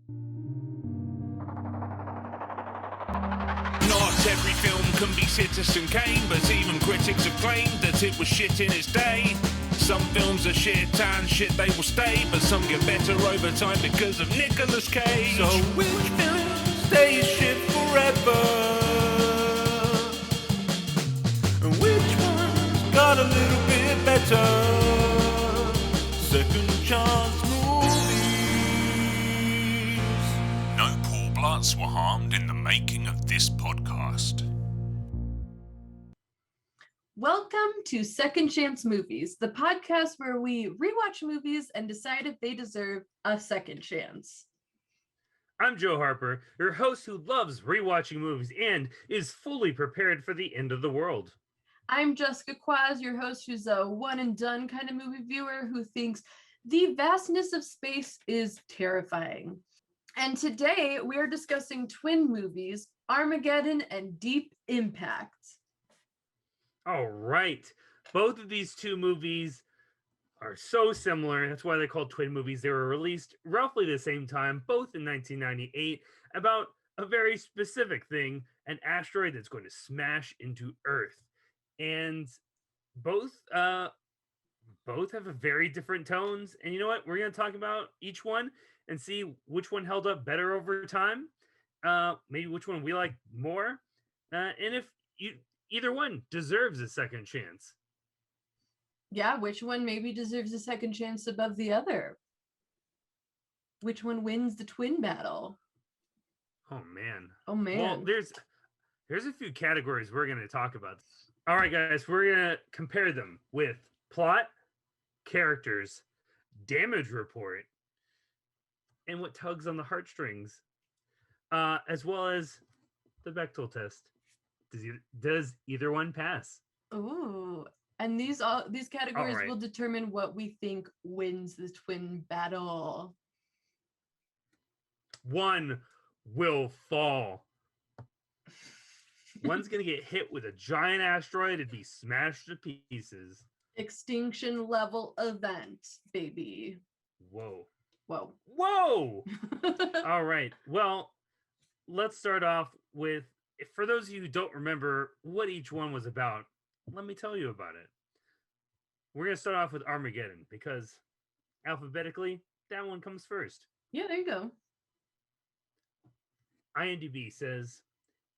Not every film can be Citizen Kane, but even critics have claimed that it was shit in its day. Some films are shit and shit they will stay, but some get better over time because of Nicolas Cage. So which film stays shit forever? And which one's got a little bit better? Second chance movies. No poor bloods were harmed in the making of this podcast. Welcome to Second Chance Movies, the podcast where we rewatch movies and decide if they deserve a second chance. I'm Joe Harper, your host who loves rewatching movies and is fully prepared for the end of the world. I'm Jessica Kwazz, your host who's a one and done kind of movie viewer who thinks the vastness of space is terrifying. And today we are discussing twin movies, Armageddon and Deep Impact. All right. Both of these two movies are so similar. That's why they're called twin movies. They were released roughly the same time, both in 1998, about a very specific thing, an asteroid that's going to smash into Earth. And both have a very different tones. And you know what? We're going to talk about each one and see which one held up better over time. Maybe which one we like more. And if either one deserves a second chance. Yeah, which one maybe deserves a second chance above the other? Which one wins the twin battle? Oh man. Well, there's a few categories we're going to talk about. All right, guys, we're going to compare them with plot, characters, damage report, and what tugs on the heartstrings, as well as the Bechdel test. Does either one pass? Ooh, and these categories will determine what we think wins the twin battle. One will fall. One's gonna get hit with a giant asteroid and be smashed to pieces. Extinction level event, baby. Whoa. Whoa. All right. Well, let's start off with, for those of you who don't remember what each one was about, let me tell you about it. We're going to start off with Armageddon because alphabetically, that one comes first. Yeah, there you go. IMDb says,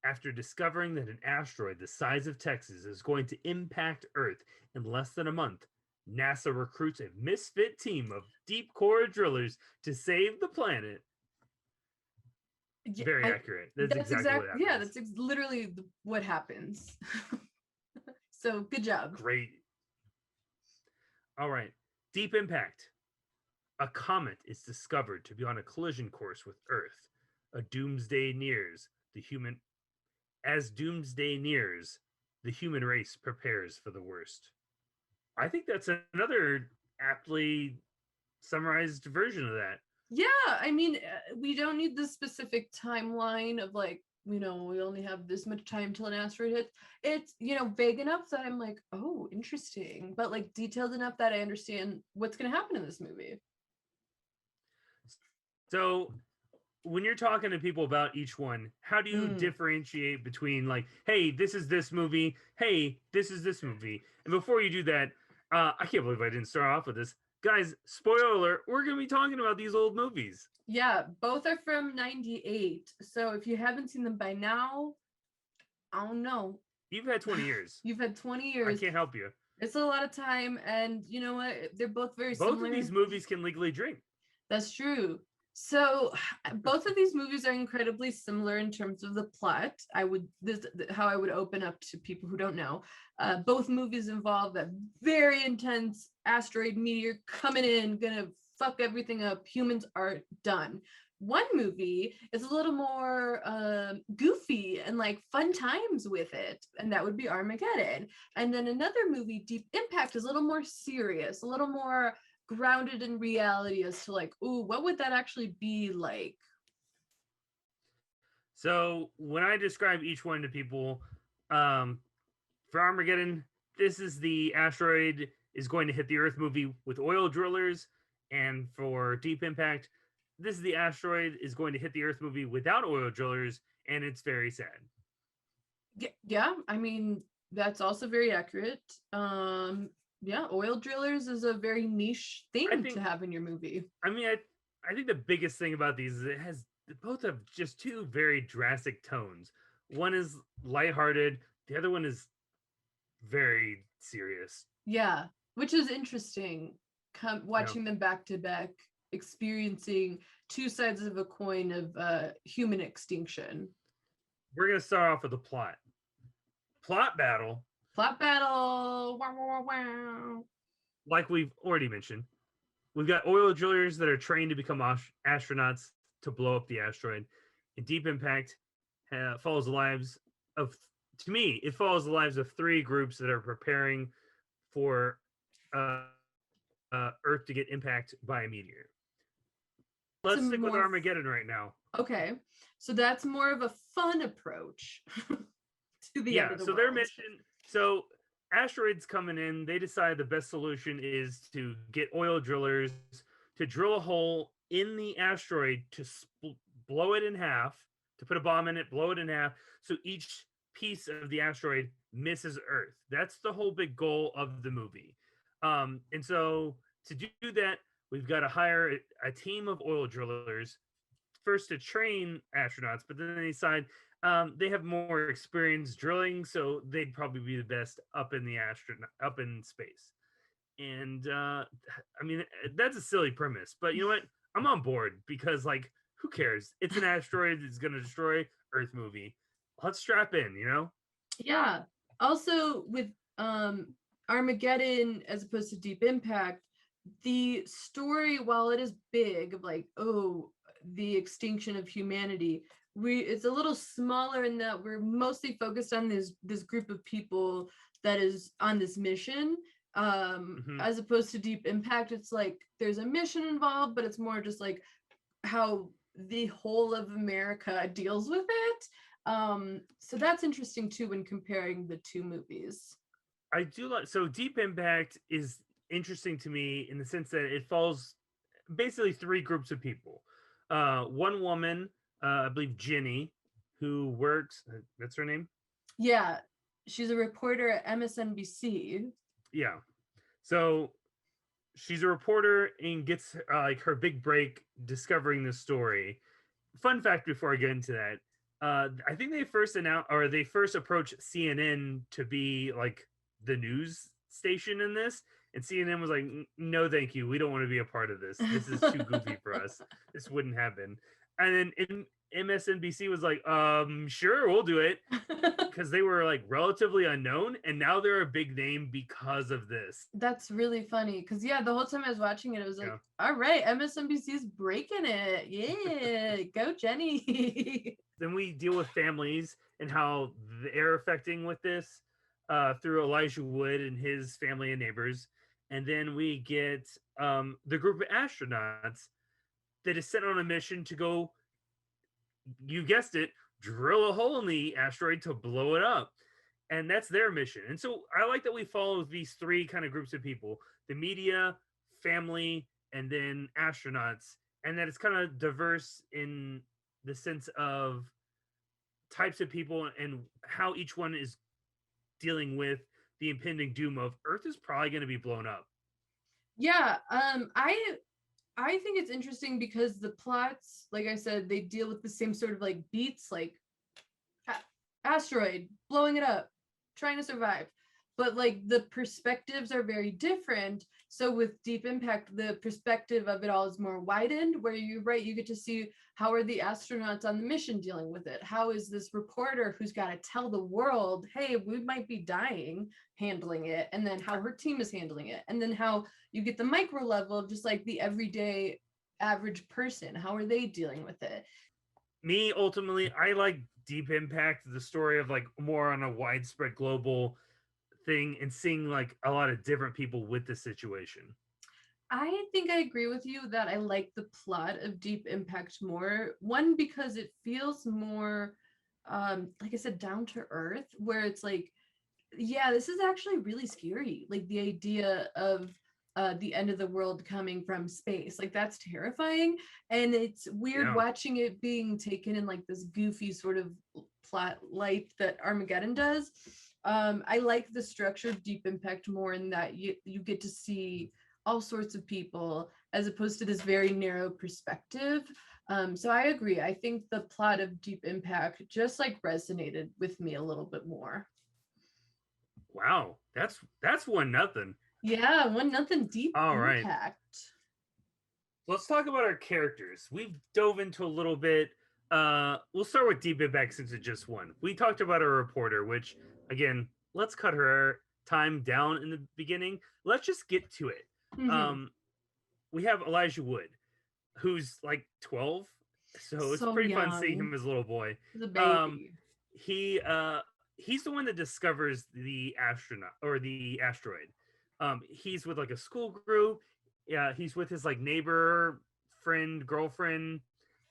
after discovering that an asteroid the size of Texas is going to impact Earth in less than a month, NASA recruits a misfit team of deep core drillers to save the planet. Very accurate. That's exactly what happens. Yeah, that's literally what happens. So good job. Great. All right. Deep Impact. A comet is discovered to be on a collision course with Earth. As doomsday nears, the human race prepares for the worst. I think that's another aptly summarized version of that. Yeah, I mean, we don't need the specific timeline of like, we only have this much time till an asteroid hits. It's, vague enough that I'm like, oh, interesting, but like detailed enough that I understand what's going to happen in this movie. So when you're talking to people about each one, how do you differentiate between like, hey, this is this movie, hey, this is this movie? And before you do that, I can't believe I didn't start off with this. Guys, spoiler alert, we're going to be talking about these old movies. Yeah, both are from 98. So if you haven't seen them by now, I don't know. You've had 20 years. You've had 20 years. I can't help you. It's a lot of time. And you know what? They're both very similar. Both of these movies can legally drink. That's true. So both of these movies are incredibly similar in terms of the plot. How I would open up to people who don't know. Both movies involve a very intense asteroid meteor coming in, gonna fuck everything up. Humans are done. One movie is a little more goofy and like fun times with it, and that would be Armageddon. And then another movie, Deep Impact, is a little more serious, a little more grounded in reality as to like, ooh, what would that actually be like? So when I describe each one to people, for Armageddon, this is the asteroid is going to hit the Earth movie with oil drillers. And for Deep Impact, This is the asteroid is going to hit the Earth movie without oil drillers, and it's very sad. Yeah, I mean, that's also very accurate. Yeah, oil drillers is a very niche thing to have in your movie. I mean, I think the biggest thing about these is both have just two very drastic tones. One is lighthearted, the other one is very serious. Yeah, which is interesting. Watching them back to back, experiencing two sides of a coin of human extinction. We're gonna start off with the plot. Plot battle. Plot battle. Wow, wow, wow. Like we've already mentioned, we've got oil drillers that are trained to become astronauts to blow up the asteroid. And Deep Impact follows the lives of, to me, it follows the lives of three groups that are preparing for Earth to get impact by a meteor. Let's stick with Armageddon right now. Okay, so that's more of a fun approach to the end of the world. Their mission. So asteroids coming in, they decide the best solution is to get oil drillers to drill a hole in the asteroid to blow it in half, to put a bomb in it, blow it in half, so each piece of the asteroid misses Earth. That's the whole big goal of the movie. And so to do that, we've got to hire a team of oil drillers first to train astronauts, but then they decide they have more experience drilling, so they'd probably be the best up in space. And I mean, that's a silly premise, but you know what? I'm on board because, like, who cares? It's an asteroid that's going to destroy Earth movie. Let's strap in, you know? Yeah. Also, with Armageddon as opposed to Deep Impact, the story, while it is big, of like, oh, the extinction of humanity, it's a little smaller in that we're mostly focused on this group of people that is on this mission. As opposed to Deep Impact, it's like there's a mission involved, but it's more just like how the whole of America deals with it. So that's interesting too when comparing the two movies. I do like, so Deep Impact is interesting to me in the sense that it follows basically three groups of people. One woman, I believe Jenny, who works, that's her name? Yeah, she's a reporter at MSNBC. Yeah. So she's a reporter and gets like her big break discovering this story. Fun fact before I get into that, I think they first approached CNN to be like the news station in this, and CNN was like, no thank you, we don't want to be a part of this. This is too goofy for us. This wouldn't happen. And then MSNBC was like, sure, we'll do it, because they were like relatively unknown, and now they're a big name because of this. That's really funny, because the whole time I was watching it, I was like, all right, MSNBC's breaking it. Yeah, go Jenny. Then we deal with families and how they're affecting with this through Elijah Wood and his family and neighbors. And then we get the group of astronauts that is sent on a mission to go, you guessed it, drill a hole in the asteroid to blow it up. And that's their mission. And so I like that we follow these three kind of groups of people: the media, family, and then astronauts. And that it's kind of diverse in the sense of types of people and how each one is dealing with the impending doom of Earth is probably going to be blown up. Yeah, I think it's interesting because the plots, like I said, they deal with the same sort of like beats, like asteroid, blowing it up, trying to survive. But like the perspectives are very different. So with Deep Impact, the perspective of it all is more widened, where you get to see how are the astronauts on the mission dealing with it? How is this reporter who's got to tell the world, hey, we might be dying, handling it? And then how her team is handling it. And then how you get the micro level of just like the everyday average person. How are they dealing with it? Me, ultimately, I like Deep Impact, the story of like more on a widespread global thing and seeing like a lot of different people with the situation. I think I agree with you that I like the plot of Deep Impact more. One, because it feels more, like I said, down to earth, where it's like, yeah, this is actually really scary. Like the idea of the end of the world coming from space. Like that's terrifying. And it's weird watching it being taken in like this goofy sort of plot light that Armageddon does. I like the structure of Deep Impact more in that you get to see all sorts of people as opposed to this very narrow perspective. So I agree. I think the plot of Deep Impact just like resonated with me a little bit more. Wow, that's 1-0. Yeah, 1-0 Deep Impact. Right. Let's talk about our characters. We've dove into a little bit. We'll start with Deep Impact since it just won. We talked about our reporter, which again, let's cut her time down in the beginning. Let's just get to it. Mm-hmm. We have Elijah Wood, who's like 12, so it's pretty fun seeing him as a little boy. The baby. He's the one that discovers the astronaut or the asteroid. He's with like a school group. Yeah, he's with his like neighbor, friend, girlfriend.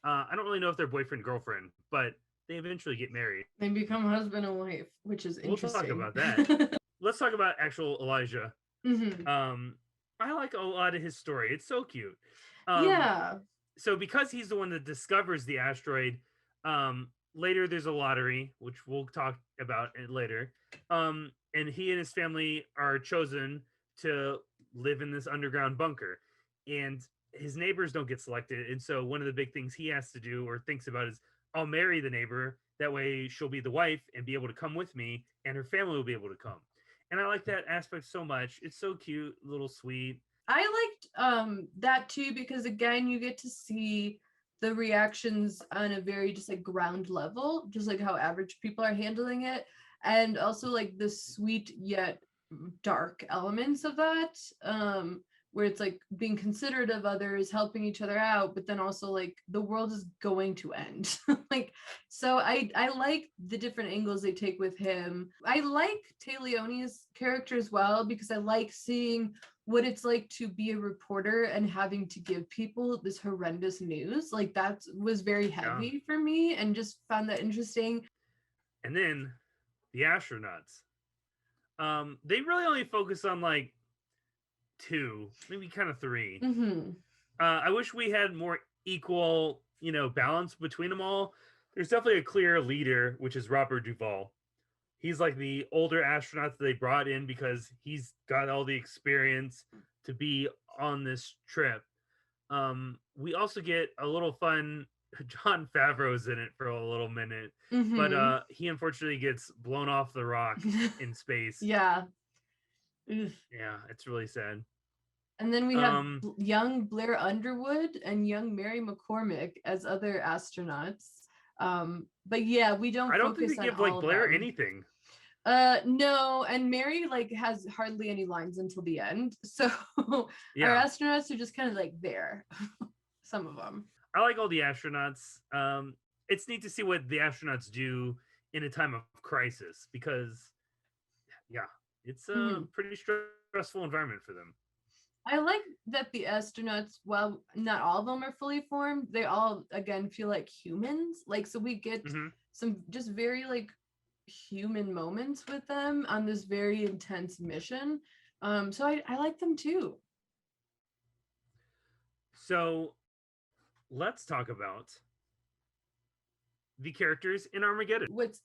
I don't really know if they're boyfriend, girlfriend, but they eventually get married. They become husband and wife, which is interesting. We'll talk about that. Let's talk about actual Elijah. Mm-hmm. I like a lot of his story. It's so cute. Yeah. So because he's the one that discovers the asteroid, later there's a lottery, which we'll talk about it later. And he and his family are chosen to live in this underground bunker. And his neighbors don't get selected. And so one of the big things he has to do or thinks about is, I'll marry the neighbor. That way she'll be the wife and be able to come with me, and her family will be able to come. And I like that aspect so much. It's so cute, a little sweet. I liked that too, because again, you get to see the reactions on a very just like ground level, just like how average people are handling it. And also like the sweet yet dark elements of that, where it's like being considerate of others, helping each other out, but then also like the world is going to end. Like, so I like the different angles they take with him. I like Leone's character as well, because I like seeing what it's like to be a reporter and having to give people this horrendous news. Like that was very heavy for me, and just found that interesting. And then the astronauts. They really only focus on like 2, maybe kind of 3. Mm-hmm. I wish we had more equal, balance between them all. There's definitely a clear leader, which is Robert Duvall. He's like the older astronaut that they brought in because he's got all the experience to be on this trip. We also get a little fun. Jon Favreau's in it for a little minute, but he unfortunately gets blown off the rock in space. Yeah. Yeah, it's really sad. And then we have young Blair Underwood and young Mary McCormick as other astronauts. But yeah, we don't. I don't think they give like Blair anything. No, and Mary like has hardly any lines until the end. So our astronauts are just kind of like there. Some of them. I like all the astronauts. It's neat to see what the astronauts do in a time of crisis, because it's a pretty stressful environment for them. I like that the astronauts, while not all of them are fully formed, they all again feel like humans. Like, so we get some just very like human moments with them on this very intense mission. So I like them too. So let's talk about the characters in Armageddon. What's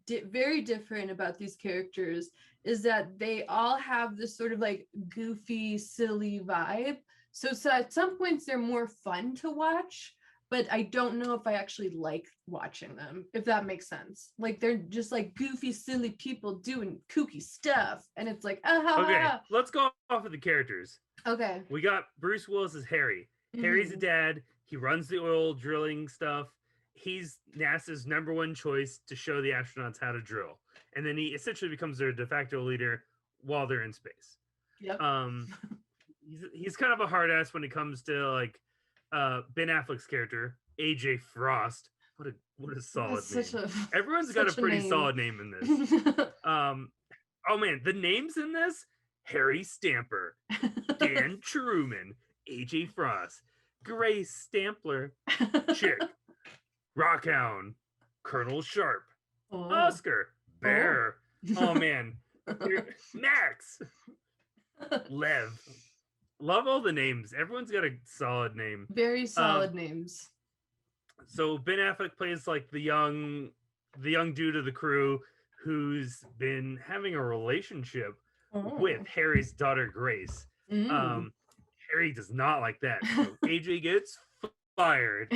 very different about these characters is that they all have this sort of like goofy, silly vibe. So at some points they're more fun to watch, but I don't know if I actually like watching them, if that makes sense. Like they're just like goofy, silly people doing kooky stuff, and it's like, okay, let's go off of the characters. Okay. We got Bruce Willis as Harry. Harry's a dad. He runs the oil drilling stuff. He's NASA's #1 choice to show the astronauts how to drill. And then he essentially becomes their de facto leader while they're in space. Yep. He's kind of a hard ass when it comes to like Ben Affleck's character, AJ Frost. What a solid name. Everyone's got a pretty solid name in this. Oh man, the names in this: Harry Stamper, Dan Truman, AJ Frost, Grace Stampler, Chick, Rockhound, Colonel Sharp, Oscar, Bear. Oh man, Max, Lev. love all the names. Everyone's got a solid name. Very solid names. So Ben Affleck plays like the young dude of the crew who's been having a relationship with Harry's daughter Grace. Harry does not like that. So AJ gets fired.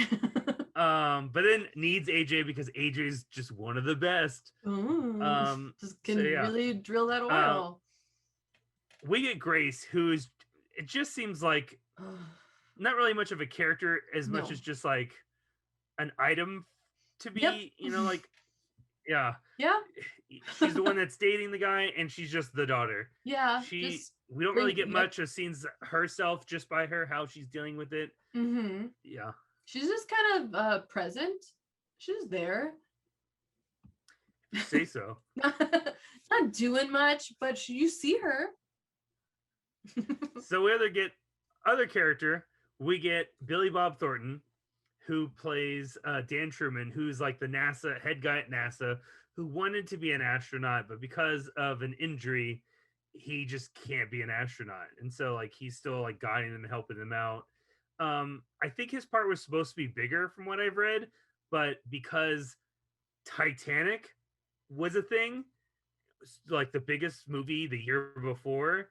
But then needs AJ because AJ's just one of the best. Just can really drill that oil. We get Grace, who's, it just seems like not really much of a character as much as just like an item to be, you know, like, yeah. She's the one that's dating the guy, and she's just the daughter. Yeah. We don't really get much of scenes herself just by her, how she's dealing with it. Yeah. She's just kind of present. She's there. You say so. Not doing much, but you see her. So we get other character. We get Billy Bob Thornton, who plays Dan Truman, who's like the NASA head guy at NASA, who wanted to be an astronaut, but because of an injury, he just can't be an astronaut. And so like he's still like guiding them and helping them out. I think his part was supposed to be bigger from what I've read, but because Titanic was a thing, like the biggest movie the year before,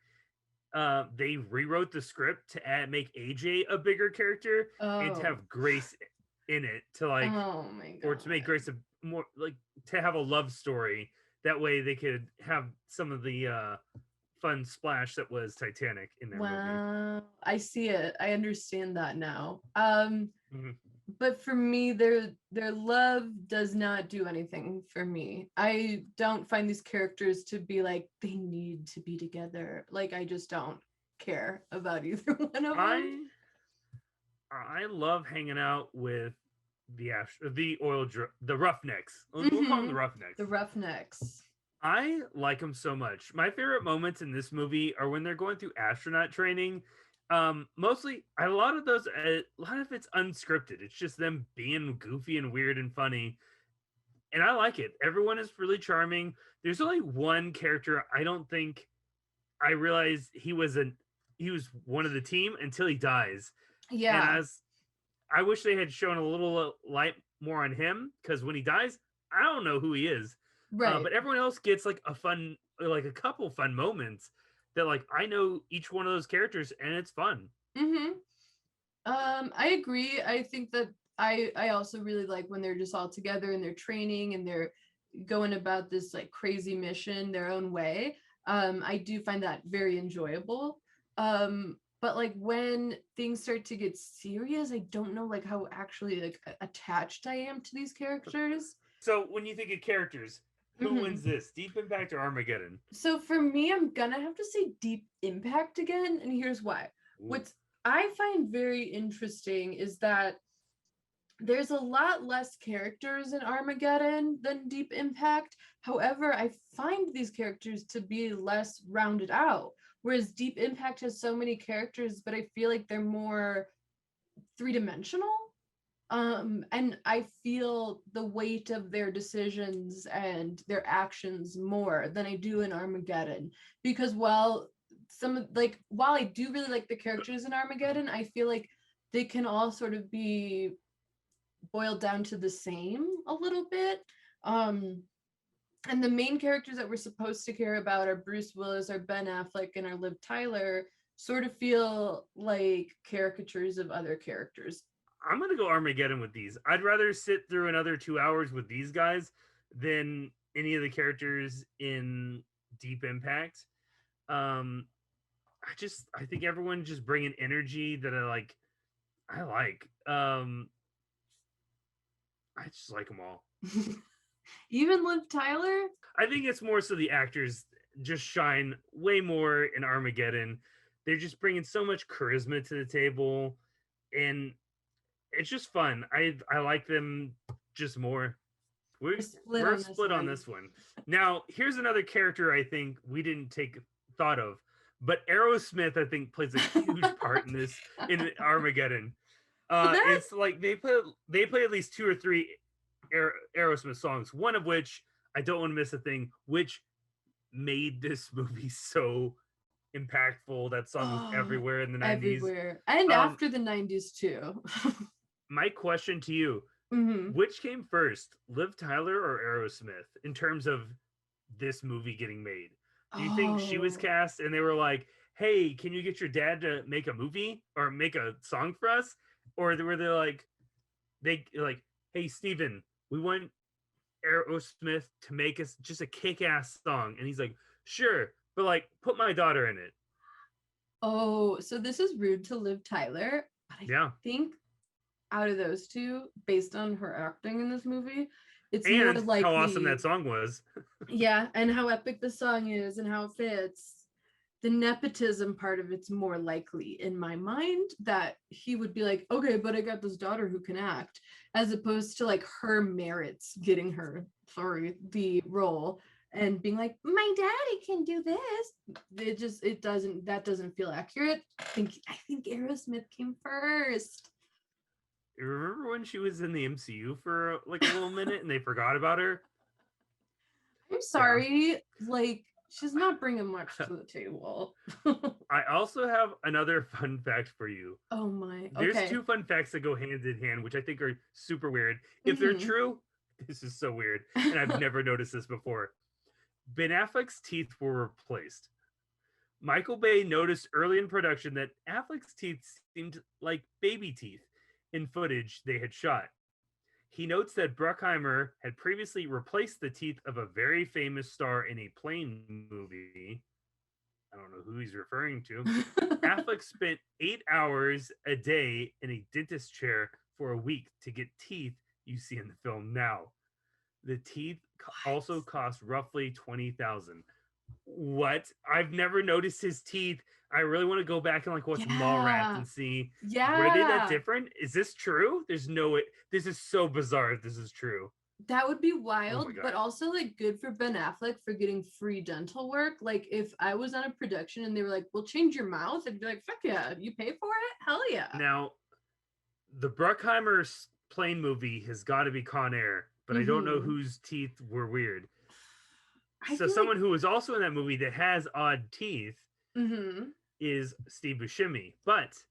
they rewrote the script to make AJ a bigger character and to have Grace in it to like, or to make Grace a more like to have a love story. That way they could have some of the fun splash that was Titanic in their movie. I see it. I understand that now. But for me, their love does not do anything for me. I don't find these characters to be like they need to be together. Like I just don't care about either one of them. I love hanging out with the Roughnecks. We'll call them the Roughnecks. The Roughnecks. I like them so much. My favorite moments in this movie are when they're going through astronaut training. Mostly a lot of it's unscripted. It's just them being goofy and weird and funny, and I like it. Everyone is really charming. There's only one character I don't think I realized he was one of the team until he dies. And I wish they had shown a little light more on him, because when he dies, I don't know who he is. Right. But everyone else gets like a couple fun moments that like I know each one of those characters, and it's fun. I agree. I think that I also really like when they're just all together and they're training and they're going about this like crazy mission their own way. I do find that very enjoyable. But like when things start to get serious, I don't know like how actually like attached I am to these characters. So when you think of characters, who wins this, Deep Impact or Armageddon? So for me, I'm gonna have to say Deep Impact again, and here's why. What I find very interesting is that there's a lot less characters in Armageddon than Deep Impact. However, I find these characters to be less rounded out, whereas Deep Impact has so many characters, but I feel like they're more three-dimensional. And I feel the weight of their decisions and their actions more than I do in Armageddon, because while I do really like the characters in Armageddon, I feel like they can all sort of be boiled down to the same a little bit. And the main characters that we're supposed to care about are Bruce Willis, our Ben Affleck, and our Liv Tyler, sort of feel like caricatures of other characters. I'm going to go Armageddon with these. I'd rather sit through another 2 hours with these guys than any of the characters in Deep Impact. I think everyone just bringing energy that I like. I just like them all. Even Liv Tyler? I think it's more so the actors just shine way more in Armageddon. They're just bringing so much charisma to the table, and it's just fun. I like them just more. We're split on this one. Now, here's another character I think we didn't take thought of, but Aerosmith I think plays a huge part in Armageddon. It's like they play at least 2 or 3 Aerosmith songs, one of which, I Don't Want to Miss a Thing, which made this movie so impactful. That song was Oh, everywhere in the 90s. everywhere. And after the 90s too. My question to you, Hmm. which came first, Liv Tyler or Aerosmith, in terms of this movie getting made? Do you think she was Oh, cast and they were like, hey, can you get your dad to make a movie or make a song for us? Or were they like, hey, Steven, we want Aerosmith to make us just a kick-ass song. And he's like, sure, but like, put my daughter in it. oh, so this is rude to Liv Tyler, but I Yeah. think out of those two, based on her acting in this movie, it's more And likely. how awesome that song was. Yeah, and how epic the song is and how it fits. The nepotism part of it's more likely in my mind that he would be like, okay, but I got this daughter who can act, as opposed to like her merits getting her, the role and being like, my daddy can do this. That doesn't feel accurate. I think Aerosmith came first. Remember when she was in the MCU for like a little minute and they forgot about her? I'm sorry, like she's not bringing much to the table. I also have another fun fact for you. Oh my. There's Okay. two fun facts that go hand in hand, which I think are super weird. If they're Mhm. true, this is so weird. And I've never noticed this before. Ben Affleck's teeth were replaced. Michael Bay noticed early in production that Affleck's teeth seemed like baby teeth in footage they had shot. He notes that Bruckheimer had previously replaced the teeth of a very famous star in a Plane movie. I don't know who he's referring to. Affleck spent 8 hours a day in a dentist chair for a week to get teeth you see in the film now. The teeth also cost roughly $20,000. What? I've never noticed his teeth. I really want to go back and like watch Mallrats and see, were they that Yeah. different? Is this true? There's no way. This is so bizarre if this is true. That would be wild, God. but also like good for Ben Affleck for getting free dental work. Like if I was on a production and they were like, "We'll change your mouth," I'd be like, "Fuck yeah, you pay for it? Hell yeah!" Now, the Bruckheimer Plane movie has got to be Con Air, but I don't know Mhm. whose teeth were weird. I So feel someone who was also in that movie that has odd teeth Mhm. is Steve Buscemi. But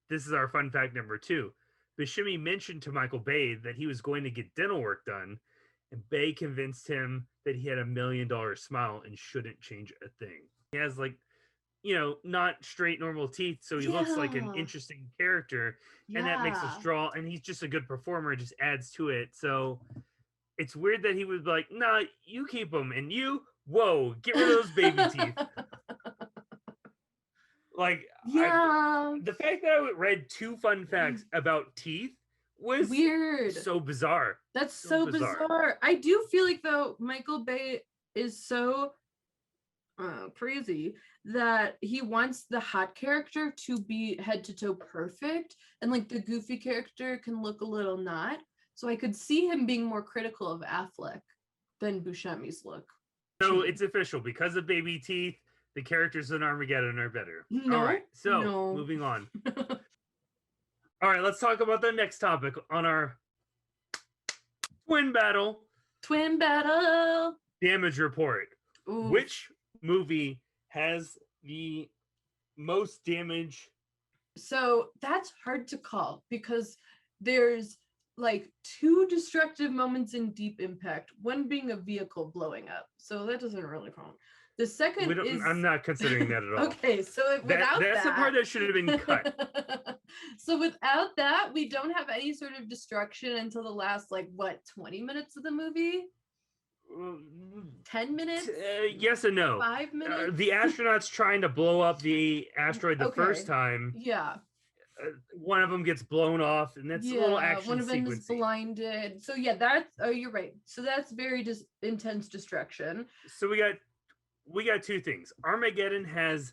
this is our fun fact number 2. Buscemi mentioned to Michael Bay that he was going to get dental work done, and Bay convinced him that he had $1 million smile and shouldn't change a thing. He has like, not straight normal teeth, so he looks like an Yeah. interesting character, and that makes us Yeah. draw, and he's just a good performer, just adds to it. So it's weird that he was like, nah, you keep them, and you, whoa, get rid of those baby teeth. Like, Yeah. the fact that I read 2 fun facts about teeth was Weird. so bizarre. That's so bizarre. I do feel like though Michael Bay is so crazy that he wants the hot character to be head to toe perfect, and like the goofy character can look a little not. So I could see him being more critical of Affleck than Buscemi's look. So it's official. Because of baby teeth, the characters in Armageddon are better. No, all right, so no. moving on. All right, let's talk about the next topic on our twin battle damage report. Oof. Which movie has the most damage? So that's hard to call because there's like 2 destructive moments in Deep Impact, one being a vehicle blowing up. So that doesn't really count. The second is I'm not considering that at all. Okay, so That's the part that should have been cut. So without that, we don't have any sort of destruction until the last 20 minutes of the movie? 10 minutes? Yes and no. 5 minutes? The astronauts trying to blow up the asteroid the first time. Yeah. One of them gets blown off, and that's a little action one of them sequence. is blinded. So yeah, that's you're right. So that's very just intense destruction. So we got 2 things. Armageddon has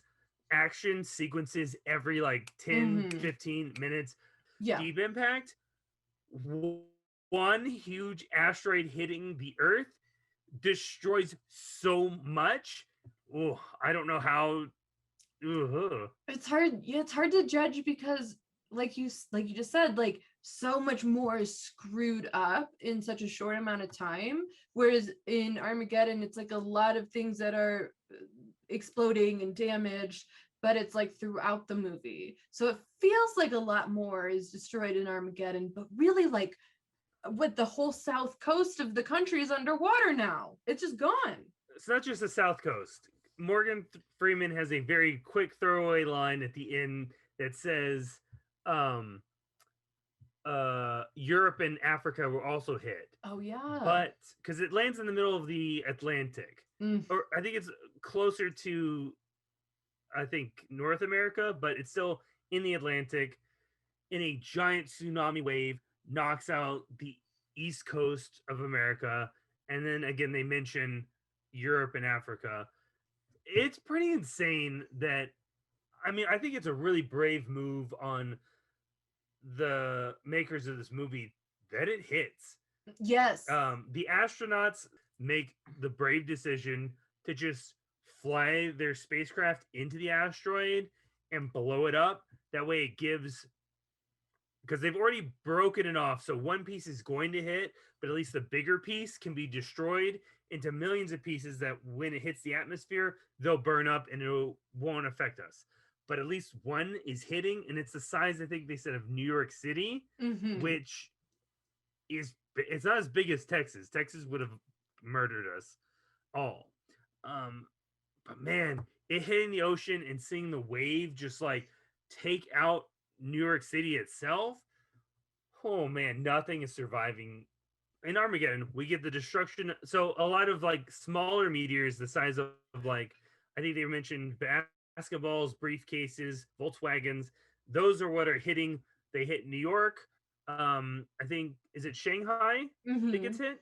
action sequences every 10 15 minutes. Yeah. Deep Impact, one huge asteroid hitting the Earth destroys so much. Oh, I don't know how. It's hard. Yeah, it's hard to judge because like you just said, so much more is screwed up in such a short amount of time, whereas in Armageddon it's a lot of things that are exploding and damaged but it's like throughout the movie. So it feels like a lot more is destroyed in Armageddon, but really like with the whole south coast of the country is underwater now. It's just gone. It's not just the South Coast. Morgan Freeman has a very quick throwaway line at the end that says, Europe and Africa were also hit. Oh yeah. But because it lands in the middle of the Atlantic, or I think it's closer to, I think, North America, but it's still in the Atlantic. And a giant tsunami wave knocks out the east coast of America. And then again, they mention Europe and Africa. It's pretty insane that, I mean, I think it's a really brave move on the makers of this movie that it hits. Yes. The astronauts make the brave decision to just fly their spacecraft into the asteroid and blow it up. That way it gives, because they've already broken it off. So one piece is going to hit, but at least the bigger piece can be destroyed into millions of pieces that when it hits the atmosphere, they'll burn up and it won't affect us. But at least one is hitting, and it's the size, I think they said, of New York City, which is, it's not as big as Texas. Texas would have murdered us all. But man, it hitting the ocean and seeing the wave just like take out New York City itself. Oh man, nothing is surviving. In Armageddon, we get the destruction. So a lot of like smaller meteors, the size of like, I think they mentioned basketballs, briefcases, Volkswagens. Those are what are hitting. They hit New York. I think, is it Shanghai that gets hit?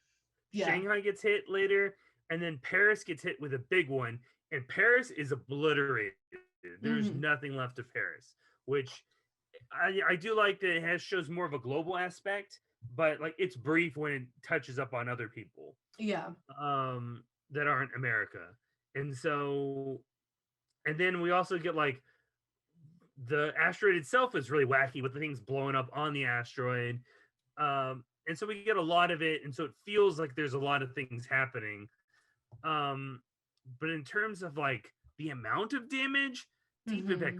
Yeah. Shanghai gets hit later. And then Paris gets hit with a big one. And Paris is obliterated. There's nothing left of Paris, which I do like that it shows more of a global aspect, but like it's brief when it touches up on other people. Yeah. That aren't America. And so, and then we also get like the asteroid itself is really wacky with the things blowing up on the asteroid. And so we get a lot of it. And so it feels like there's a lot of things happening. But in terms of like the amount of damage, Deep Impact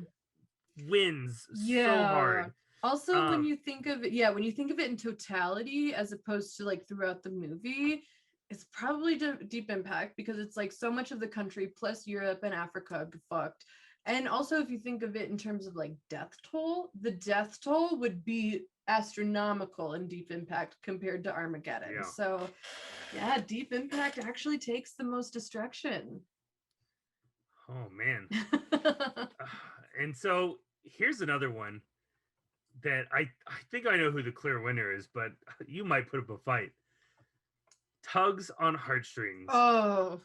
wins so hard. Also, when you think of it, when you think of it in totality, as opposed to like throughout the movie, it's probably Deep Impact because it's like so much of the country plus Europe and Africa fucked. And also, if you think of it in terms of like death toll, the death toll would be astronomical in Deep Impact compared to Armageddon. Yeah. So, yeah, Deep Impact actually takes the most destruction. Oh, man. And so here's another one that I think I know who the clear winner is, but you might put up a fight. Tugs on Heartstrings. Oh.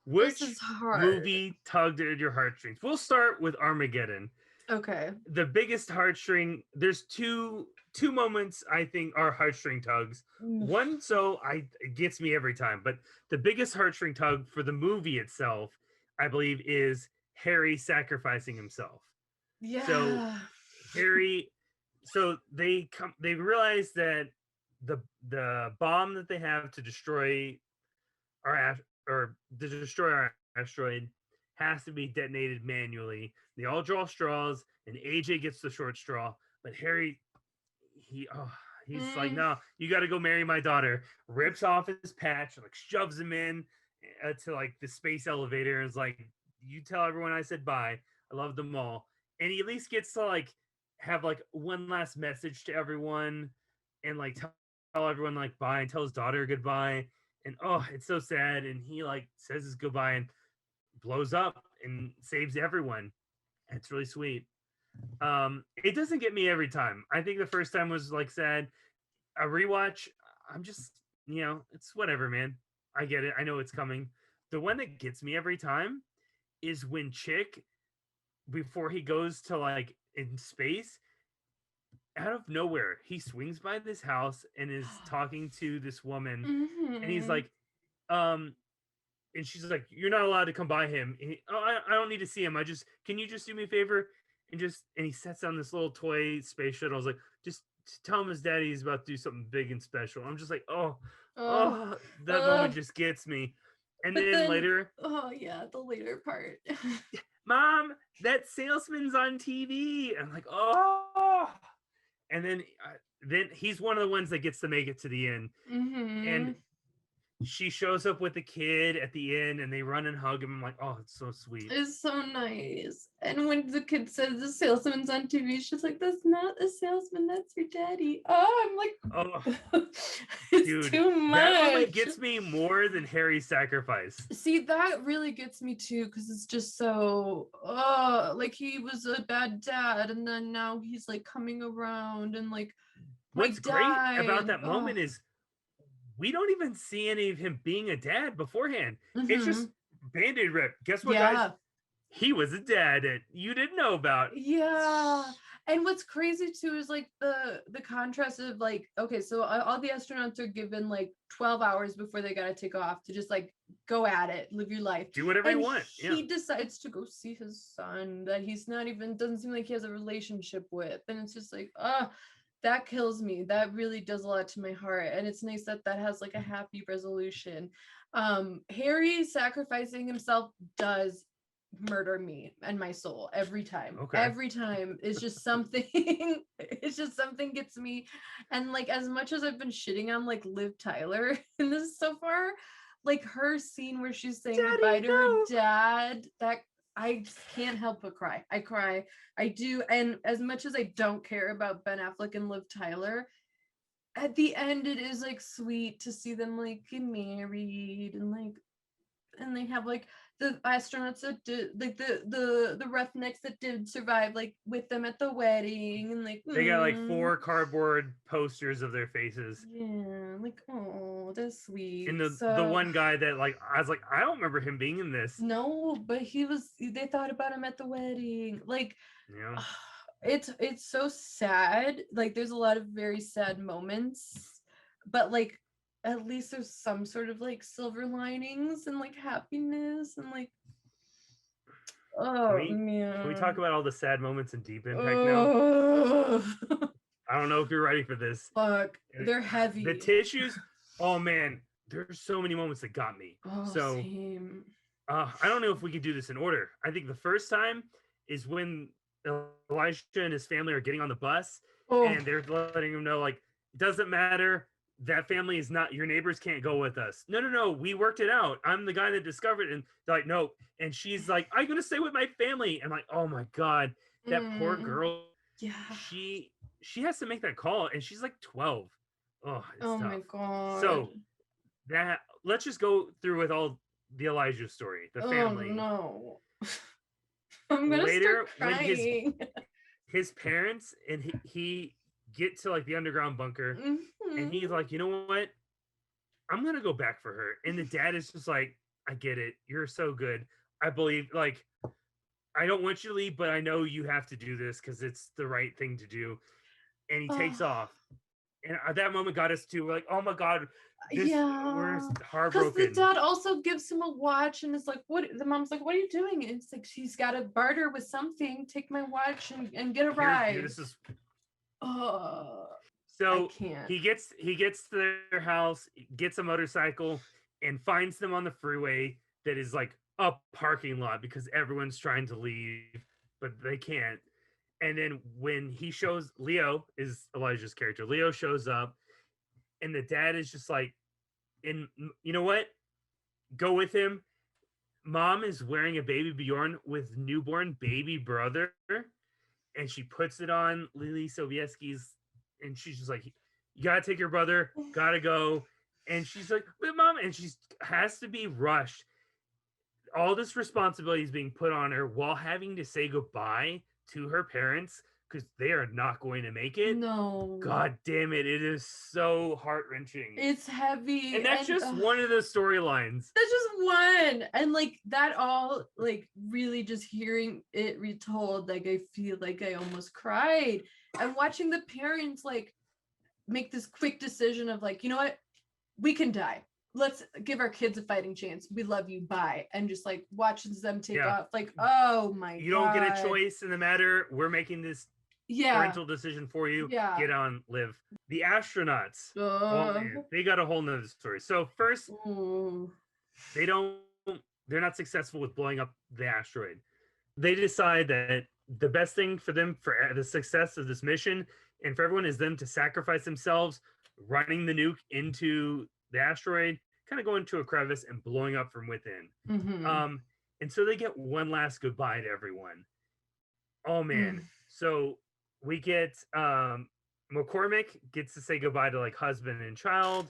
Which movie tugged at your heartstrings? We'll start with Armageddon. Okay. The biggest heartstring, there's two moments I think are heartstring tugs. One, it gets me every time, but the biggest heartstring tug for the movie itself, I believe, is Harry sacrificing himself. Yeah. So Harry, they realize that the bomb that they have to destroy our asteroid has to be detonated manually. They all draw straws, and AJ gets the short straw. But Harry, he's like, no, you got to go marry my daughter. Rips off his patch, like shoves him in to like the space elevator, and is like, you tell everyone I said bye. I love them all. And he at least gets to like have like one last message to everyone, and like tell everyone like bye, and tell his daughter goodbye. And oh, it's so sad. And he like says his goodbye and blows up and saves everyone. It's really sweet. It doesn't get me every time. I think the first time was like sad. A rewatch, I'm just, it's whatever, man. I get it. I know it's coming. The one that gets me every time is when Chick, before he goes to like in space, out of nowhere, he swings by this house and is talking to this woman, and he's like, and she's like, "You're not allowed to come by him." I don't need to see him. Can you just do me a favor and he sets down this little toy space shuttle. I was like, just tell him his daddy's about to do something big and special. I'm just like, that moment just gets me. And then later, the later part. Mom, that salesman's on TV. I'm like, oh. And then he's one of the ones that gets to make it to the end. And she shows up with the kid at the end and they run and hug him. I'm like, oh, it's so sweet. It's so nice. And when the kid says the salesman's on TV, she's like, that's not a salesman, that's your daddy. Oh, I'm like, oh, it's dude, too much. That moment gets me more than Harry's sacrifice. See, that really gets me too, because it's just so, like he was a bad dad, and then now he's like coming around, and like, what's great about that moment is we don't even see any of him being a dad beforehand. It's just Band-Aid rip. Guess what, guys? He was a dad that you didn't know about. Yeah. And what's crazy too is like the contrast of like, okay, so all the astronauts are given like 12 hours before they gotta take off to just like go at it, live your life, do whatever you want. He decides to go see his son that he's not even, doesn't seem like he has a relationship with, and it's just like, that kills me. That really does a lot to my heart, and it's nice that that has like a happy resolution. Harry sacrificing himself does murder me and my soul every time. Every time. It's just something it's just something gets me. And like, as much as I've been shitting on like Liv Tyler in this so far, like her scene where she's saying goodbye to her dad, that I just can't help but cry. I cry. I do. And as much as I don't care about Ben Affleck and Liv Tyler, at the end it is like sweet to see them like get married, and like, and they have like the astronauts that did, like the roughnecks that did survive, like with them at the wedding, and like they got like 4 cardboard posters of their faces. Yeah, like, oh, that's sweet. And the one guy that like, I was like, I don't remember him being in this. No, but they thought about him at the wedding. Like, yeah, it's so sad. Like, there's a lot of very sad moments, but like, at least there's some sort of like silver linings and like happiness, and like, man. Can we talk about all the sad moments in Deep Impact now? I don't know if you're ready for this. Fuck, they're heavy. The tissues, oh man, there's so many moments that got me. Same. I don't know if we could do this in order. I think the first time is when Elijah and his family are getting on the bus, and they're letting him know, like, it doesn't matter. That family is not, your neighbors can't go with us. No, we worked it out. I'm the guy that discovered it. And they're like, no. And she's like, I'm going to stay with my family. And like, oh my God, that poor girl. Yeah. She has to make that call, and she's like 12. Oh tough. My God. So let's just go through with all the Elijah story, the family. Oh no. I'm going to start crying. When his parents and he get to like the underground bunker, and he's like, you know what, I'm gonna go back for her. And the dad is just like, I get it, you're so good, I believe, like, I don't want you to leave, but I know you have to do this because it's the right thing to do. And he takes off, and at that moment got us to, we're like, oh my God, we're heartbroken. Because the dad also gives him a watch, and it's like, what? The mom's like, what are you doing? And it's like, she's got to barter with something, take my watch and get a ride. Here, this is so he gets to their house, gets a motorcycle, and finds them on the freeway that is like a parking lot because everyone's trying to leave, but they can't. And then when he shows, Leo is Elijah's character, Leo shows up, and the dad is just like, and you know what? Go with him. Mom is wearing a baby Bjorn with newborn baby brother, and she puts it on Lily Sobieski's, and she's just like, you gotta take your brother, gotta go. And she's like, but Mom, and she has to be rushed. All this responsibility is being put on her while having to say goodbye to her parents because they are not going to make it. No. God damn it. It is so heart-wrenching. It's heavy. And that's just one of the storylines. That's just one. And like that all, like really just hearing it retold, like I feel like I almost cried. And watching the parents like make this quick decision of like, you know what? We can die. Let's give our kids a fighting chance. We love you. Bye. And just like watches them take off. Like, oh my God. You don't get a choice in the matter. We're making this parental decision for you. Yeah. Get on, live. The astronauts. They got a whole nother story. So first, they're not successful with blowing up the asteroid. they decide that the best thing for them for the success of this mission and for everyone is them to sacrifice themselves, running the nuke into the asteroid, kind of going to a crevice and blowing up from within. And so they get one last goodbye to everyone. Oh man. So we get McCormick gets to say goodbye to like husband and child,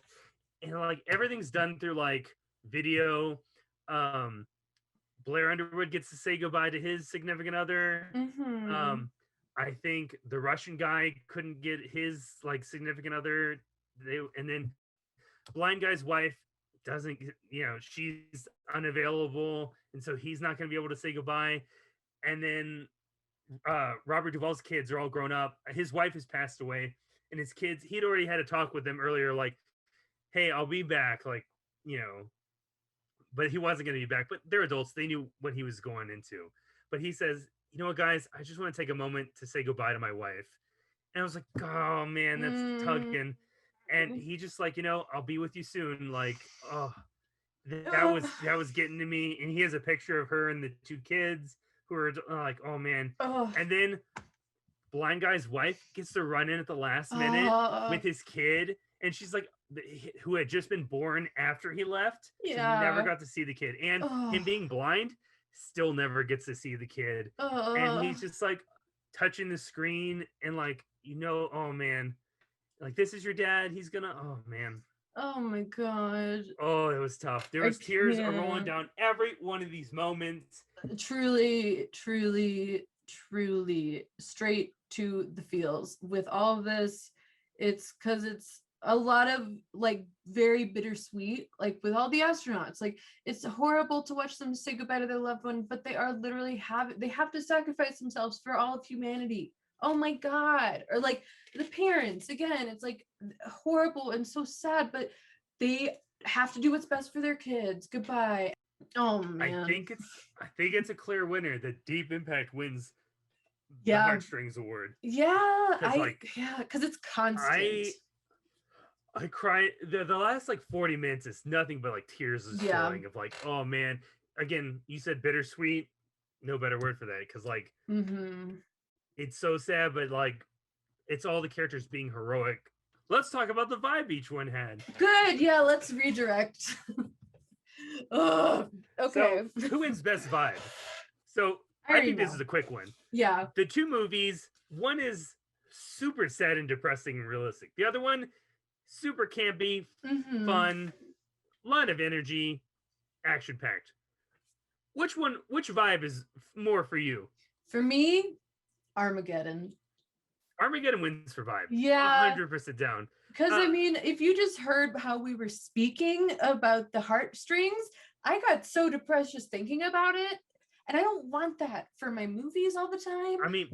and like everything's done through like video. Blair Underwood gets to say goodbye to his significant other. I think the Russian guy couldn't get his like significant other. And then blind guy's wife doesn't, she's unavailable, and so he's not going to be able to say goodbye. And then Robert Duvall's kids are all grown up. His wife has passed away, and his kids, he'd already had a talk with them earlier, like, hey, I'll be back, like, but he wasn't going to be back. But they're adults. They knew what he was going into. But he says, you know what, guys, I just want to take a moment to say goodbye to my wife. And I was like, oh, man, that's tugging. And he just like, I'll be with you soon. Like, oh, that was getting to me. And he has a picture of her and the two kids who are like, oh, man. And then blind guy's wife gets to run in at the last minute with his kid. And she's like, who had just been born after he left. Yeah. So never got to see the kid. And him being blind still never gets to see the kid. And he's just like touching the screen and like, oh man, like this is your dad. He's gonna, oh man. Oh my God. Oh, it was tough. There was tears rolling down every one of these moments. Truly, truly, truly straight to the feels with all of this. It's because it's a lot of like very bittersweet, like with all the astronauts, like it's horrible to watch them say goodbye to their loved one, but they are literally they have to sacrifice themselves for all of humanity. Oh my God. Or like the parents, again, it's like horrible and so sad, but they have to do what's best for their kids. Goodbye. Oh man. I think it's a clear winner that Deep Impact wins the Heartstrings Award. Yeah. Because it's constant. I cried. The last like 40 minutes is nothing but like tears is flowing of like, oh man. Again, you said bittersweet. No better word for that, because like it's so sad, but like it's all the characters being heroic. Let's talk about the vibe each one had. Good. Yeah, let's redirect. Okay. So, who wins best vibe? So I think this is a quick one. Yeah. The two movies, one is super sad and depressing and realistic. The other one, super campy, fun, lot of energy, action packed. Which vibe is more for you? For me, Armageddon. Armageddon wins for vibe. Yeah. 100% down. Because I mean, if you just heard how we were speaking about the heartstrings, I got so depressed just thinking about it. And I don't want that for my movies all the time. I mean,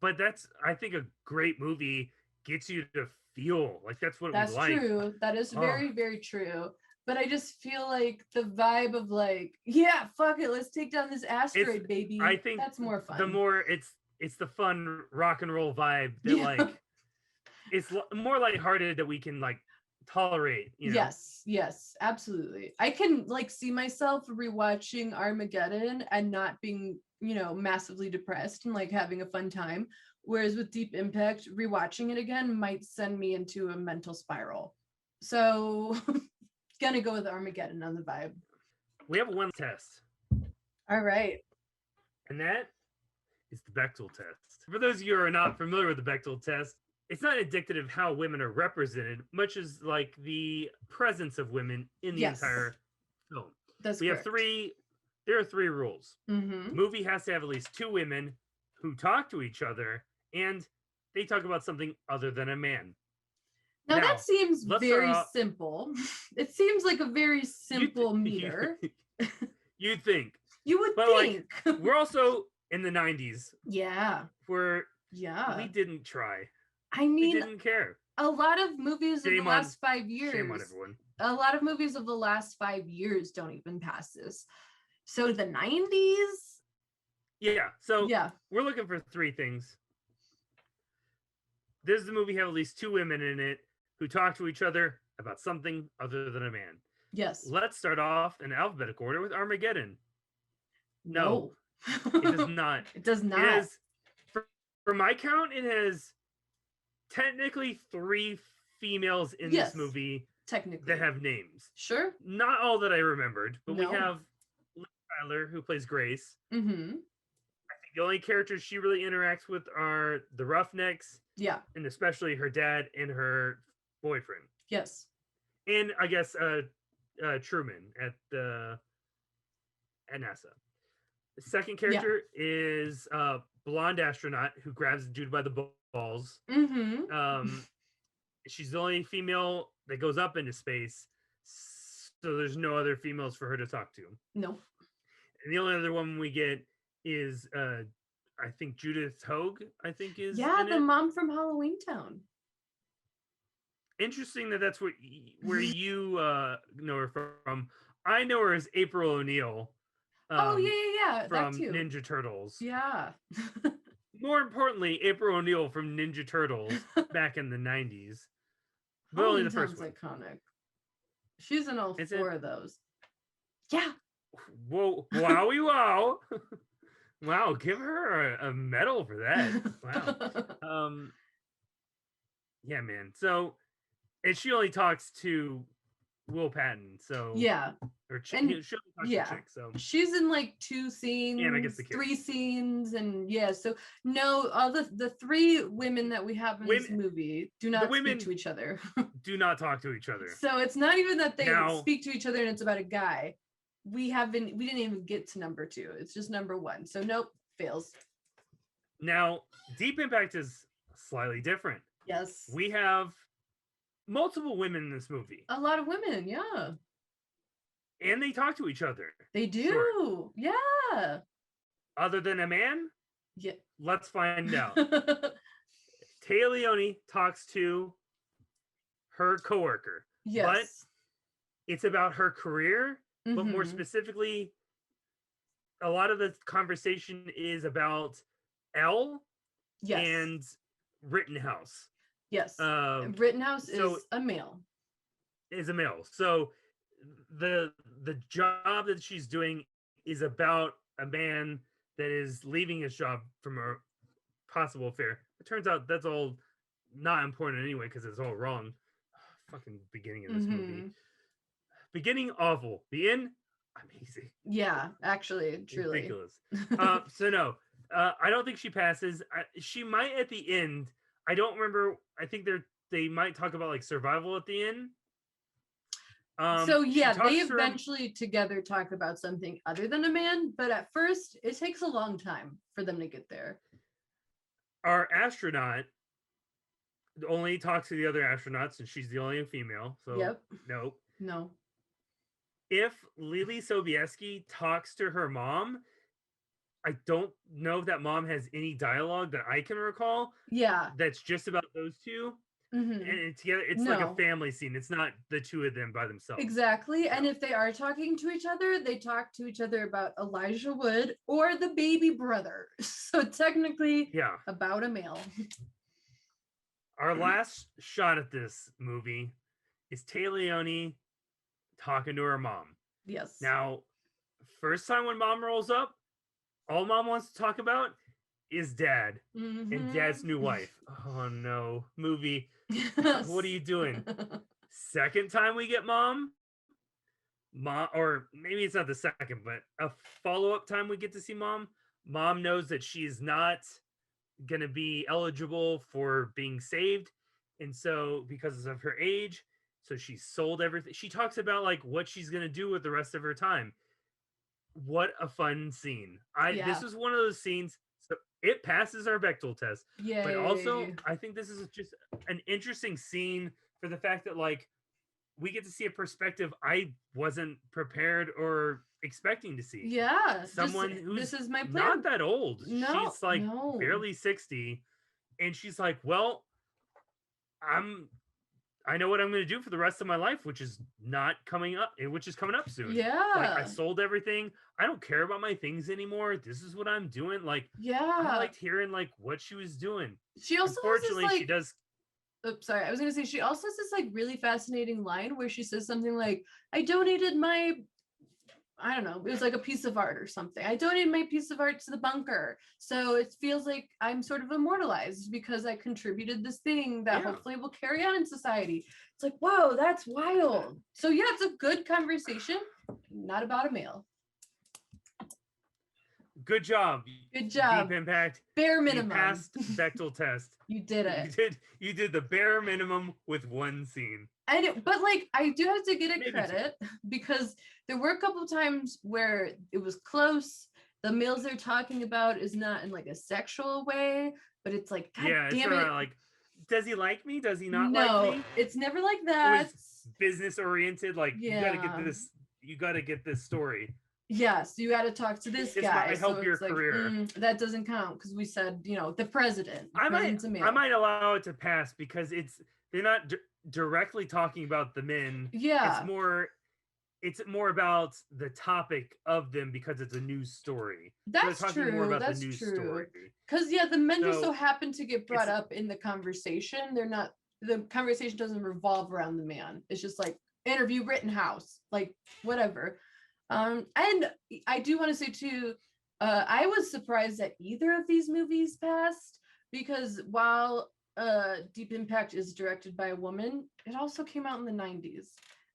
but that's, I think a great movie gets you to feel like that's what that's we like. That's true. That is very, very true. But I just feel like the vibe of like, yeah, fuck it, let's take down this asteroid, baby. I think that's more fun. The more it's the fun rock and roll vibe that like it's more lighthearted that we can like tolerate. Yes, absolutely. I can like see myself rewatching Armageddon and not being, massively depressed and like having a fun time. Whereas with Deep Impact, rewatching it again might send me into a mental spiral. So gonna go with Armageddon on the vibe. We have one test. All right. And that is the Bechdel test. For those of you who are not familiar with the Bechdel test, it's not indicative of how women are represented, much as like the presence of women in the entire film. That's we correct. have there are three rules. The movie has to have at least two women who talk to each other and they talk about something other than a man. Now that seems very simple. It seems like a very simple meter. You'd think. You would think. Like, we're also in the 90s. Yeah. Where we didn't try. I mean, we didn't care. A lot of movies of the last 5 years. Shame on everyone. A lot of movies of the last 5 years don't even pass this. So the 90s? Yeah. So we're looking for three things. Does the movie have at least two women in it who talk to each other about something other than a man? Yes. Let's start off in alphabetical order with Armageddon. No. It does not. It does not. It has, for my count, it has technically 3 females in Yes, this movie technically. that have names. Sure. Not all that I remembered, but we No. have Liv Tyler, who plays Grace. Mm-hmm. I think the only characters she really interacts with are the Roughnecks, Yeah. and especially her dad and her boyfriend. Yes. And I guess Truman at NASA. The second character is blonde astronaut who grabs dude by the balls. Mm-hmm. She's the only female that goes up into space, so there's no other females for her to talk to. No. And the only other one we get is I think Judith Hogue, I think is the mom from Halloween Town. Interesting that's where you know her from. I know her as April O'Neil. Oh yeah, from that too. Ninja Turtles. Yeah. More importantly, April O'Neil from Ninja Turtles back in the 90s. But only the first one. Iconic. She's in all 4 of those. Yeah. Whoa! Wowie wow! Wow! Give her a medal for that. Wow. Yeah, man. So, and she only talks to Will Patton. So yeah. Or she'll talk to Chick, so she's in like 2 scenes, and I guess the 3 scenes, and so no, all the 3 women that we have in this movie do not speak to each other. Do not talk to each other. So it's not even that they speak to each other and it's about a guy. We didn't even get to number 2. It's just number 1. So nope, fails. Now, Deep Impact is slightly different. Yes. We have multiple women in this movie. A lot of women, yeah. And they talk to each other. They do. Yeah. Other than a man? Yeah. Let's find out. Téa Leoni talks to her coworker. Yes. But it's about her career, but more specifically, a lot of the conversation is about Elle and Rittenhouse. Yes. Rittenhouse is a male. So the job that she's doing is about a man that is leaving his job from a possible affair. It turns out that's all not important anyway because it's all wrong. Fucking beginning of this movie. Beginning awful. The end amazing. Yeah, actually, truly ridiculous. So no, I don't think she passes. She might at the end. I don't remember. I think they might talk about like survival at the end. So yeah, they eventually together talk about something other than a man, but at first it takes a long time for them to get there. Our astronaut only talks to the other astronauts, and she's the only female. So no. If Lily Sobieski talks to her mom, I don't know if that mom has any dialogue that I can recall. Yeah, that's just about those 2. And it's like a family scene. It's not the 2 of them by themselves. Exactly. And if they are talking to each other, they talk to each other about Elijah Wood or the baby brother. So technically, about a male. Our last shot at this movie is Téa Leoni talking to her mom. Yes. Now, first time when mom rolls up, all mom wants to talk about is dad and dad's new wife. Oh no, movie. Yes. What are you doing? Second time we get mom, or maybe it's not the second, but a follow-up time we get to see mom knows that she's not gonna be eligible for being saved, and so because of her age, so she sold everything. She talks about like what she's gonna do with the rest of her time. What a fun scene. This is one of those scenes. So it passes our Bechdel test. Yeah. But also, I think this is just an interesting scene for the fact that like we get to see a perspective I wasn't prepared or expecting to see. Yeah. Someone who's this is my plan. Not that old. No, she's like barely 60. And she's like, well, I know what I'm going to do for the rest of my life, which is coming up soon. Yeah. Like I sold everything. I don't care about my things anymore. This is what I'm doing. Like, I liked hearing like what she was doing. She also unfortunately she does. Oops, sorry. I was going to say, she also has this like really fascinating line where she says something like, I donated my I don't know, it was like a piece of art or something. I donated my piece of art to the bunker. So it feels like I'm sort of immortalized because I contributed this thing that hopefully will carry on in society. It's like, whoa, that's wild. So yeah, it's a good conversation, not about a male. Good job. Good job. Deep Impact. Bare minimum. You passed Bechtel test. You did it. You did the bare minimum with one scene. But like, I do have to get it credit because there were a couple of times where it was close. The males they're talking about is not in like a sexual way, but it's like, God damn it. Like, does he like me? Does he not like me? It's never like that. It's business oriented. Like, you gotta get this story. Yes, you got to talk to this guy. Might help your career. That doesn't count because we said, the president. I might allow it to pass because they're not directly talking about the men. Yeah, it's more about the topic of them because it's a news story. That's true. More about That's the news true. Story. Because the men just so happen to get brought up in the conversation. They're not. The conversation doesn't revolve around the man. It's just like interview Rittenhouse, like whatever. And I do want to say too, I was surprised that either of these movies passed because while Deep Impact is directed by a woman, it also came out in the 90s.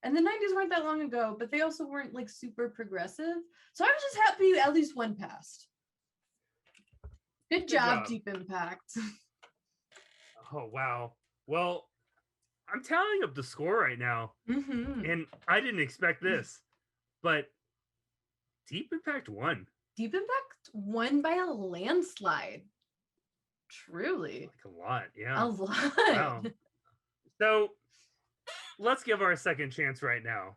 And the 90s weren't that long ago, but they also weren't like super progressive. So I was just happy at least one passed. Good job, Deep Impact. Oh, wow. Well, I'm tallying up the score right now. Mm-hmm. And I didn't expect this, but Deep Impact won. Deep Impact won by a landslide. Truly. Like a lot, yeah. A lot. Wow. So let's give our second chance right now.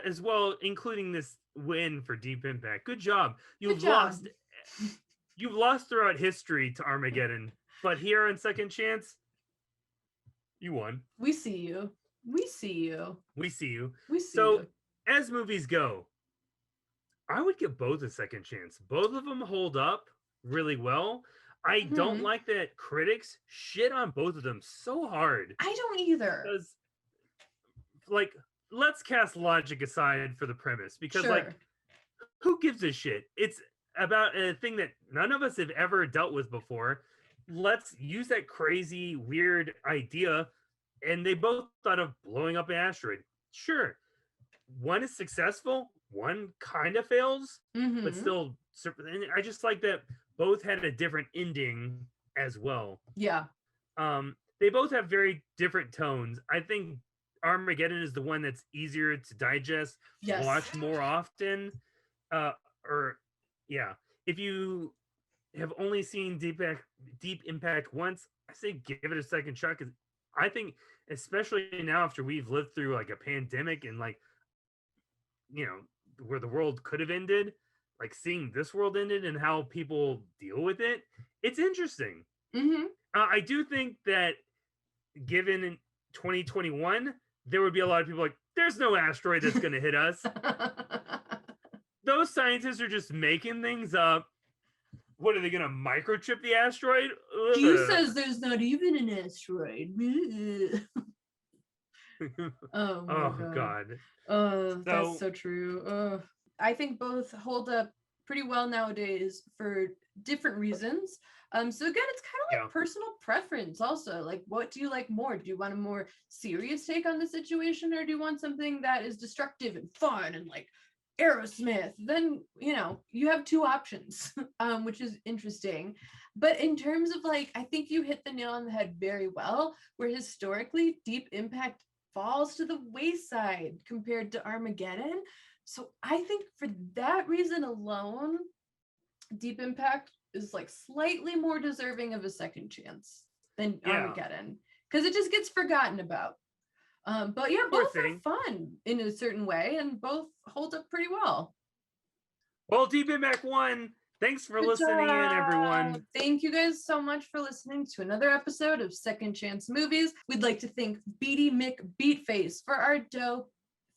As well, including this win for Deep Impact. Good job. You've lost throughout history to Armageddon, but here on second chance, you won. We see you. We see you. We see you. We see so, you. As movies go, I would give both a second chance. Both of them hold up really well. I don't like that critics shit on both of them so hard. I don't either. Because, like, let's cast logic aside for the premise. Because, like, who gives a shit? It's about a thing that none of us have ever dealt with before. Let's use that crazy, weird idea. And they both thought of blowing up an asteroid. Sure. One is successful. One kind of fails. But still, and I just like that both had a different ending as well. Yeah. They both have very different tones. I think Armageddon is the one that's easier to digest, watch more often. If you have only seen Deep Impact once, I say give it a second shot because I think, especially now after we've lived through like a pandemic and like, where the world could have ended, like seeing this world ended and how people deal with it, it's interesting. I do think that given in 2021, there would be a lot of people like, there's no asteroid that's going to hit us. Those scientists are just making things up. What are they going to microchip the asteroid? He says there's not even an asteroid. Oh God. That's so true. I think both hold up pretty well nowadays for different reasons. So again, it's kind of like personal preference also. Like, what do you like more? Do you want a more serious take on the situation, or do you want something that is destructive and fun and like Aerosmith? Then, you have two options, which is interesting. But in terms of like, I think you hit the nail on the head very well, where historically Deep Impact falls to the wayside compared to Armageddon. So I think for that reason alone, Deep Impact is like slightly more deserving of a second chance than Armageddon, because it just gets forgotten about. But yeah, both are fun in a certain way and both hold up pretty well. Well, Deep Impact won. Thanks for listening in, everyone. Thank you guys so much for listening to another episode of Second Chance Movies. We'd like to thank Beaty McBeatface for our dope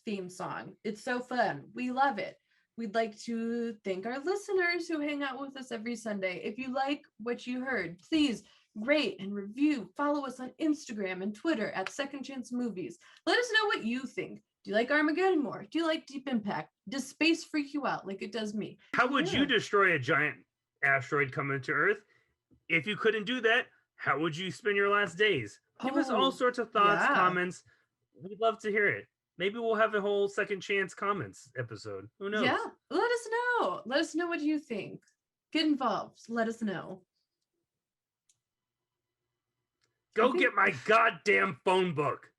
theme song. It's so fun. We love it. We'd like to thank our listeners who hang out with us every Sunday. If you like what you heard, please rate and review. Follow us on Instagram and Twitter at Second Chance Movies. Let us know what you think. Do you like Armageddon more? Do you like Deep Impact? Does space freak you out like it does me? How would you destroy a giant asteroid coming to Earth? If you couldn't do that, how would you spend your last days? Give us all sorts of thoughts, comments. We'd love to hear it. Maybe we'll have a whole Second Chance comments episode. Who knows? Yeah, let us know. Let us know what you think. Get involved. Let us know. Go get my goddamn phone book.